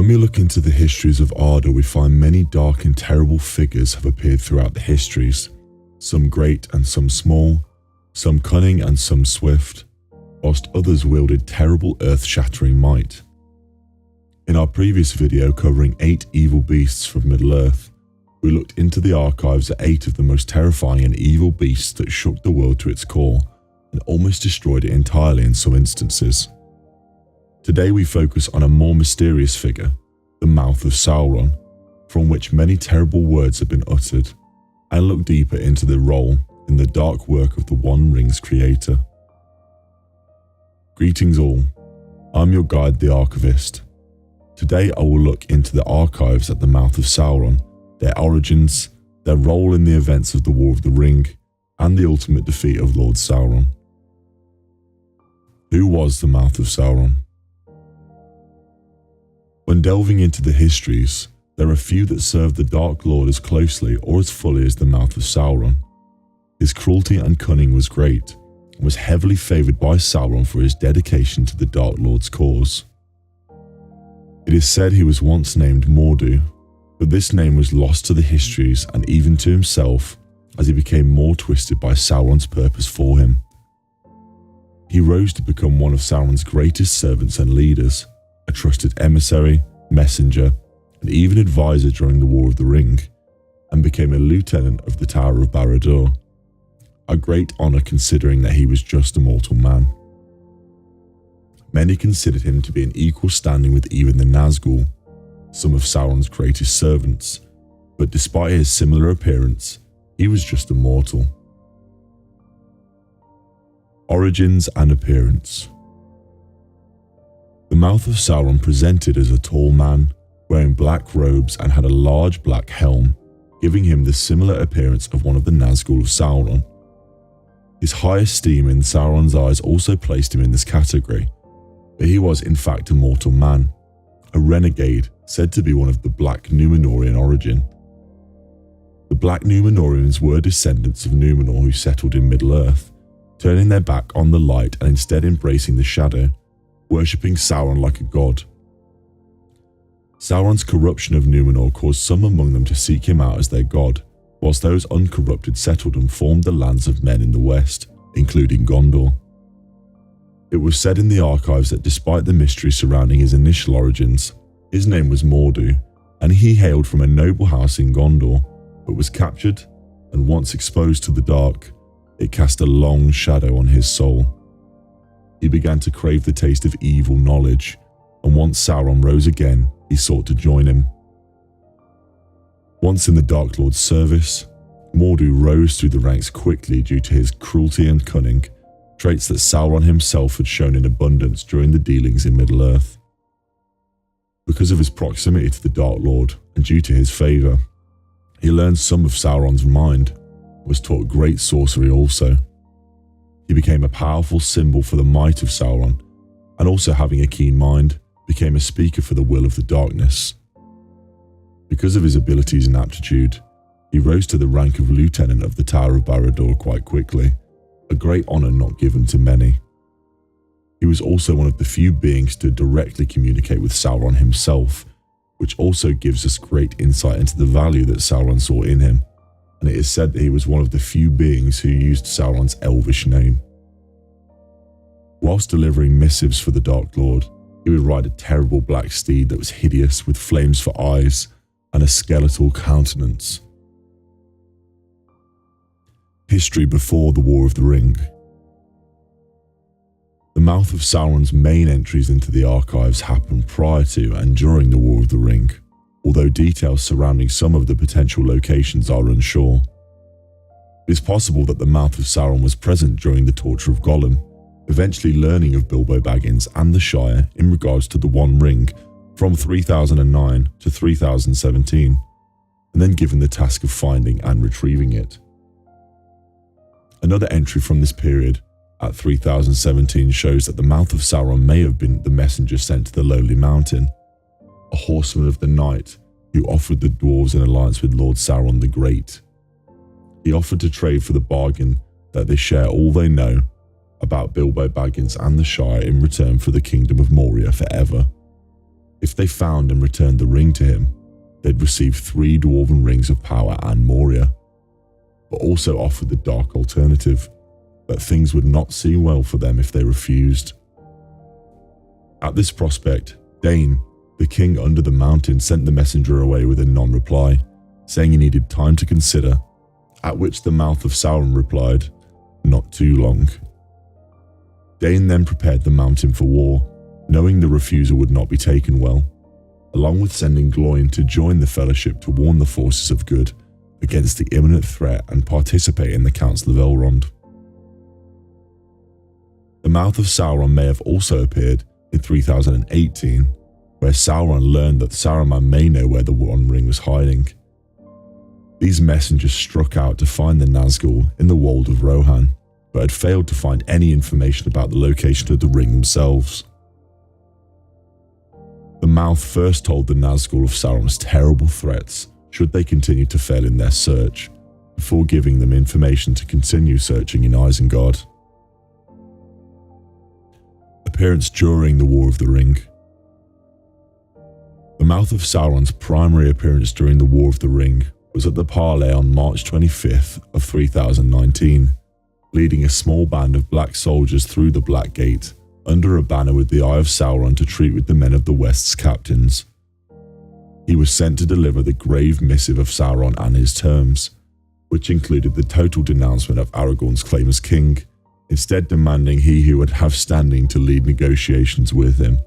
When we look into the histories of Arda, we find many dark and terrible figures have appeared throughout the histories, some great and some small, some cunning and some swift, whilst others wielded terrible earth-shattering might. In our previous video covering 8 evil beasts from Middle-earth, we looked into the archives at 8 of the most terrifying and evil beasts that shook the world to its core and almost destroyed it entirely in some instances. Today we focus on a more mysterious figure, the Mouth of Sauron, from which many terrible words have been uttered, and look deeper into the role in the dark work of the One Ring's creator. Greetings all, I'm your guide, the Archivist. Today I will look into the archives at the Mouth of Sauron, their origins, their role in the events of the War of the Ring, and the ultimate defeat of Lord Sauron. Who was the Mouth of Sauron? When delving into the histories, there are few that serve the Dark Lord as closely or as fully as the Mouth of Sauron. His cruelty and cunning was great, and was heavily favoured by Sauron for his dedication to the Dark Lord's cause. It is said he was once named Mordu, but this name was lost to the histories and even to himself as he became more twisted by Sauron's purpose for him. He rose to become one of Sauron's greatest servants and leaders, a trusted emissary, messenger, and even advisor during the War of the Ring, and became a lieutenant of the Tower of Barad-dûr, a great honour considering that he was just a mortal man. Many considered him to be in equal standing with even the Nazgûl, some of Sauron's greatest servants, but despite his similar appearance, he was just a mortal. Origins and appearance. The Mouth of Sauron presented as a tall man, wearing black robes and had a large black helm, giving him the similar appearance of one of the Nazgûl of Sauron. His high esteem in Sauron's eyes also placed him in this category, but he was in fact a mortal man, a renegade said to be one of the Black Númenórean origin. The Black Númenóreans were descendants of Númenor who settled in Middle-earth, turning their back on the light and instead embracing the shadow, worshipping Sauron like a god. Sauron's corruption of Númenor caused some among them to seek him out as their god, whilst those uncorrupted settled and formed the lands of men in the west, including Gondor. It was said in the archives that despite the mystery surrounding his initial origins, his name was Mordu, and he hailed from a noble house in Gondor, but was captured, and once exposed to the dark, it cast a long shadow on his soul. He began to crave the taste of evil knowledge, and once Sauron rose again, he sought to join him. Once in the Dark Lord's service, Mordu rose through the ranks quickly due to his cruelty and cunning, traits that Sauron himself had shown in abundance during the dealings in Middle-earth. Because of his proximity to the Dark Lord and due to his favour, he learned some of Sauron's mind, was taught great sorcery also. He became a powerful symbol for the might of Sauron, and also having a keen mind, became a speaker for the will of the darkness. Because of his abilities and aptitude, he rose to the rank of lieutenant of the Tower of Barad-dûr quite quickly, a great honour not given to many. He was also one of the few beings to directly communicate with Sauron himself, which also gives us great insight into the value that Sauron saw in him, and it is said that he was one of the few beings who used Sauron's elvish name. Whilst delivering missives for the Dark Lord, he would ride a terrible black steed that was hideous with flames for eyes and a skeletal countenance. History before the War of the Ring. The Mouth of Sauron's main entries into the archives happened prior to and during the War of the Ring, although details surrounding some of the potential locations are unsure. It is possible that the Mouth of Sauron was present during the torture of Gollum, eventually learning of Bilbo Baggins and the Shire in regards to the One Ring from 3009 to 3017, and then given the task of finding and retrieving it. Another entry from this period, at 3017, shows that the Mouth of Sauron may have been the messenger sent to the Lonely Mountain, a horseman of the night who offered the dwarves an alliance with Lord Sauron the Great. He offered to trade for the bargain that they share all they know about Bilbo Baggins and the Shire in return for the Kingdom of Moria forever. If they found and returned the ring to him, they'd receive 3 dwarven rings of power and Moria, but also offered the dark alternative, that things would not seem well for them if they refused. At this prospect, Dain, the king under the mountain, sent the messenger away with a non-reply, saying he needed time to consider, at which the Mouth of Sauron replied, "Not too long." Dain then prepared the mountain for war, knowing the refusal would not be taken well, along with sending Gloin to join the Fellowship to warn the forces of good against the imminent threat and participate in the Council of Elrond. The Mouth of Sauron may have also appeared in 3018, where Sauron learned that Saruman may know where the One Ring was hiding. These messengers struck out to find the Nazgul in the Wold of Rohan, but had failed to find any information about the location of the ring themselves. The Mouth first told the Nazgul of Sauron's terrible threats should they continue to fail in their search, before giving them information to continue searching in Isengard. Appearance during the War of the Ring. The Mouth of Sauron's primary appearance during the War of the Ring was at the parley on March 25th of 3019, leading a small band of black soldiers through the Black Gate, under a banner with the Eye of Sauron to treat with the men of the West's captains. He was sent to deliver the grave missive of Sauron and his terms, which included the total denouncement of Aragorn's claim as king, instead demanding he who would have standing to lead negotiations with him.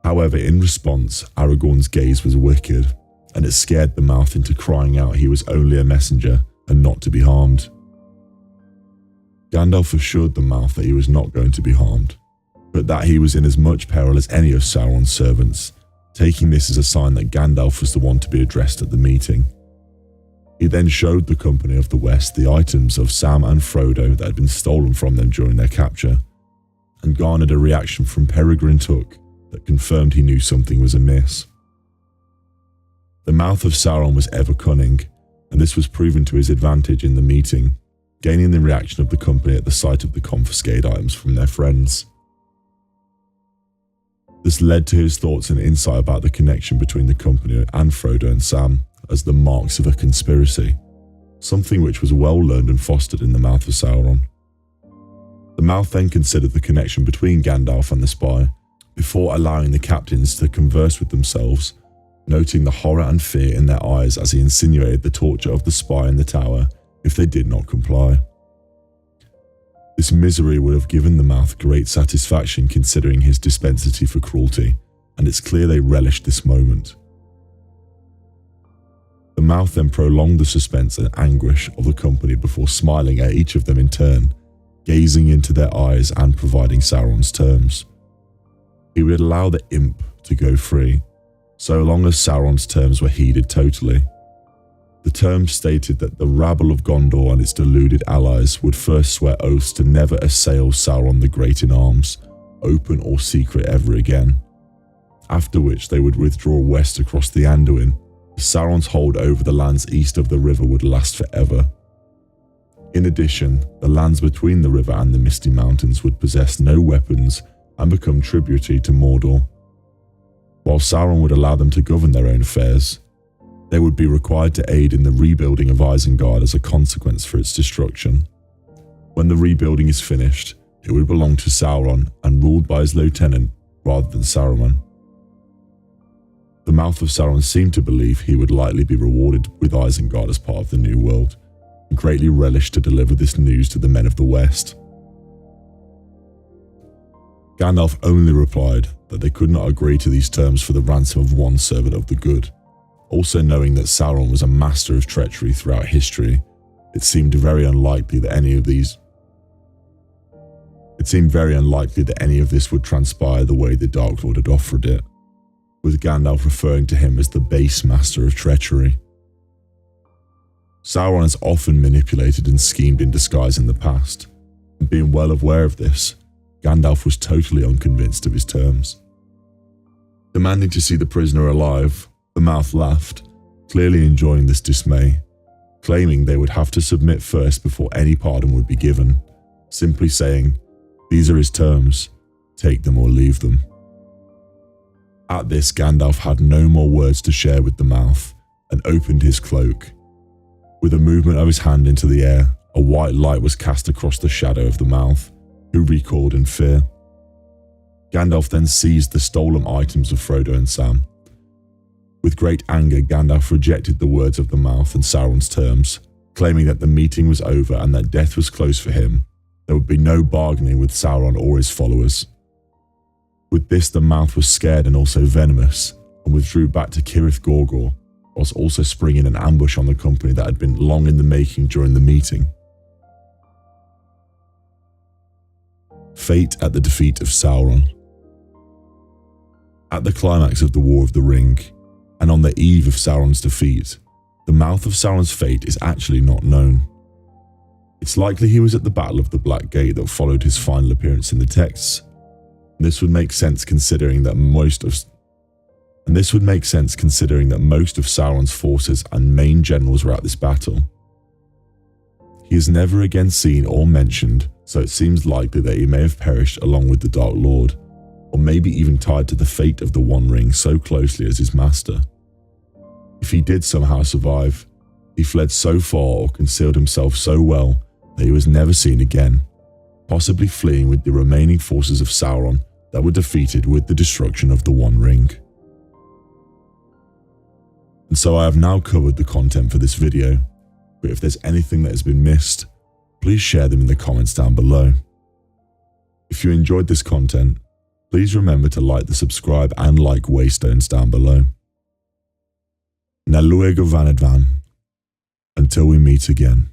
However, in response, Aragorn's gaze was wicked, and it scared the Mouth into crying out he was only a messenger and not to be harmed. Gandalf assured the Mouth that he was not going to be harmed, but that he was in as much peril as any of Sauron's servants, taking this as a sign that Gandalf was the one to be addressed at the meeting. He then showed the Company of the West the items of Sam and Frodo that had been stolen from them during their capture, and garnered a reaction from Peregrine Took that confirmed he knew something was amiss. The Mouth of Sauron was ever cunning, and this was proven to his advantage in the meeting, gaining the reaction of the company at the sight of the confiscated items from their friends. This led to his thoughts and insight about the connection between the company and Frodo and Sam as the marks of a conspiracy, something which was well learned and fostered in the Mouth of Sauron. The Mouth then considered the connection between Gandalf and the spy, before allowing the captains to converse with themselves, noting the horror and fear in their eyes as he insinuated the torture of the spy in the tower if they did not comply. This misery would have given the Mouth great satisfaction considering his dispensity for cruelty, and it's clear they relished this moment. The Mouth then prolonged the suspense and anguish of the company before smiling at each of them in turn, gazing into their eyes and providing Sauron's terms. He would allow the imp to go free, so long as Sauron's terms were heeded totally. The terms stated that the rabble of Gondor and its deluded allies would first swear oaths to never assail Sauron the Great in arms, open or secret ever again, after which they would withdraw west across the Anduin. Sauron's hold over the lands east of the river would last forever. In addition, the lands between the river and the Misty Mountains would possess no weapons and become tributary to Mordor. While Sauron would allow them to govern their own affairs, they would be required to aid in the rebuilding of Isengard as a consequence for its destruction. When the rebuilding is finished, it would belong to Sauron and ruled by his lieutenant rather than Saruman. The Mouth of Sauron seemed to believe he would likely be rewarded with Isengard as part of the New World, and greatly relished to deliver this news to the men of the West. Gandalf only replied that they could not agree to these terms for the ransom of one servant of the good. Also knowing that Sauron was a master of treachery throughout history, it seemed very unlikely that any of this would transpire the way the Dark Lord had offered it, with Gandalf referring to him as the base master of treachery. Sauron has often manipulated and schemed in disguise in the past, and being well aware of this, Gandalf was totally unconvinced of his terms. Demanding to see the prisoner alive, the Mouth laughed, clearly enjoying this dismay, claiming they would have to submit first before any pardon would be given, simply saying, "These are his terms, take them or leave them." At this, Gandalf had no more words to share with the Mouth and opened his cloak. With a movement of his hand into the air, a white light was cast across the shadow of the Mouth, who recoiled in fear. Gandalf then seized the stolen items of Frodo and Sam. With great anger, Gandalf rejected the words of the Mouth and Sauron's terms, claiming that the meeting was over and that death was close for him. There would be no bargaining with Sauron or his followers. With this, the Mouth was scared and also venomous, and withdrew back to Cirith Gorgor, whilst also springing an ambush on the company that had been long in the making during the meeting. Fate at the defeat of Sauron. At the climax of the War of the Ring, and on the eve of Sauron's defeat, the Mouth of Sauron's fate is actually not known. It's likely he was at the Battle of the Black Gate that followed his final appearance in the texts. This would make sense considering that most of Sauron's forces and main generals were at this battle. He is never again seen or mentioned, so it seems likely that he may have perished along with the Dark Lord, or maybe even tied to the fate of the One Ring so closely as his master. If he did somehow survive, he fled so far or concealed himself so well that he was never seen again, possibly fleeing with the remaining forces of Sauron that were defeated with the destruction of the One Ring. And so I have now covered the content for this video, but if there's anything that has been missed, please share them in the comments down below. If you enjoyed this content, please remember to like the subscribe and like waystones down below. Na luego vanadvan. Until we meet again.